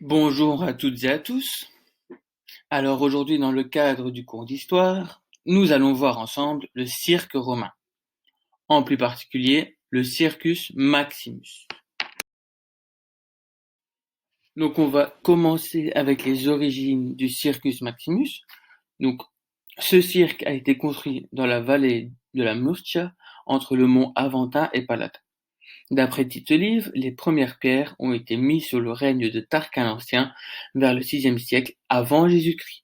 Bonjour à toutes et à tous. Alors aujourd'hui, dans le cadre du cours d'histoire, nous allons voir ensemble le cirque romain, en plus particulier le Circus Maximus. Donc on va commencer avec les origines du Circus Maximus. Donc ce cirque a été construit dans la vallée de la Murcia, entre le mont Aventin et Palata. D'après Tite-Live, les premières pierres ont été mises sous le règne de Tarquin l'Ancien vers le VIe siècle avant Jésus-Christ.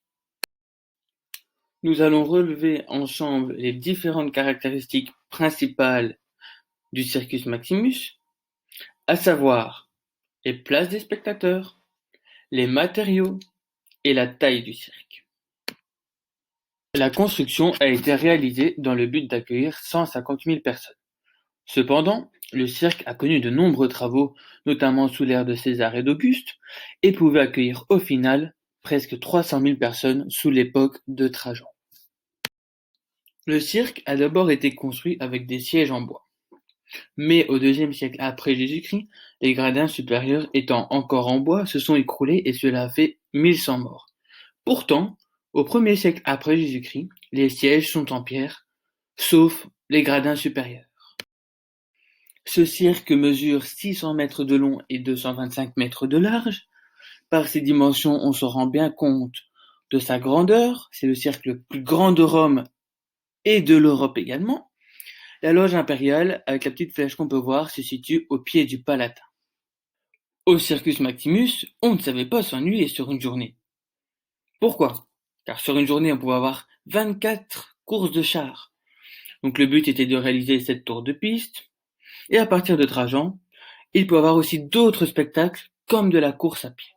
Nous allons relever ensemble les différentes caractéristiques principales du Circus Maximus, à savoir les places des spectateurs, les matériaux et la taille du cirque. La construction a été réalisée dans le but d'accueillir 150 000 personnes. Cependant, le cirque a connu de nombreux travaux, notamment sous l'ère de César et d'Auguste, et pouvait accueillir au final presque 300 000 personnes sous l'époque de Trajan. Le cirque a d'abord été construit avec des sièges en bois. Mais au IIe siècle après Jésus-Christ, les gradins supérieurs étant encore en bois se sont écroulés et cela a fait 1100 morts. Pourtant, au 1er siècle après Jésus-Christ, les sièges sont en pierre, sauf les gradins supérieurs. Ce cirque mesure 600 mètres de long et 225 mètres de large. Par ses dimensions, on se rend bien compte de sa grandeur. C'est le cirque le plus grand de Rome et de l'Europe également. La loge impériale, avec la petite flèche qu'on peut voir, se situe au pied du Palatin. Au Circus Maximus, on ne savait pas s'ennuyer sur une journée. Pourquoi? Car sur une journée, on pouvait avoir 24 courses de chars. Donc le but était de réaliser 7 tours de piste. Et à partir de Trajan, il peut y avoir aussi d'autres spectacles, comme de la course à pied.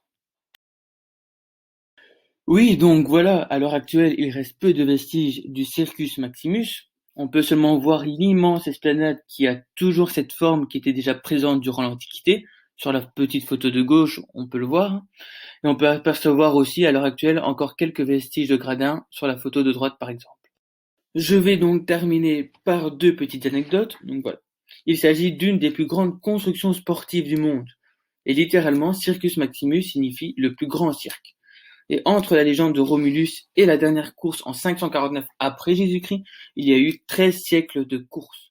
Oui, donc voilà, à l'heure actuelle, il reste peu de vestiges du Circus Maximus. On peut seulement voir l'immense esplanade qui a toujours cette forme qui était déjà présente durant l'Antiquité. Sur la petite photo de gauche, on peut le voir. Et on peut apercevoir aussi, à l'heure actuelle, encore quelques vestiges de gradins sur la photo de droite, par exemple. Je vais donc terminer par deux petites anecdotes. Donc voilà. Il s'agit d'une des plus grandes constructions sportives du monde. Et littéralement, Circus Maximus signifie le plus grand cirque. Et entre la légende de Romulus et la dernière course en 549 après Jésus-Christ, il y a eu 13 siècles de course.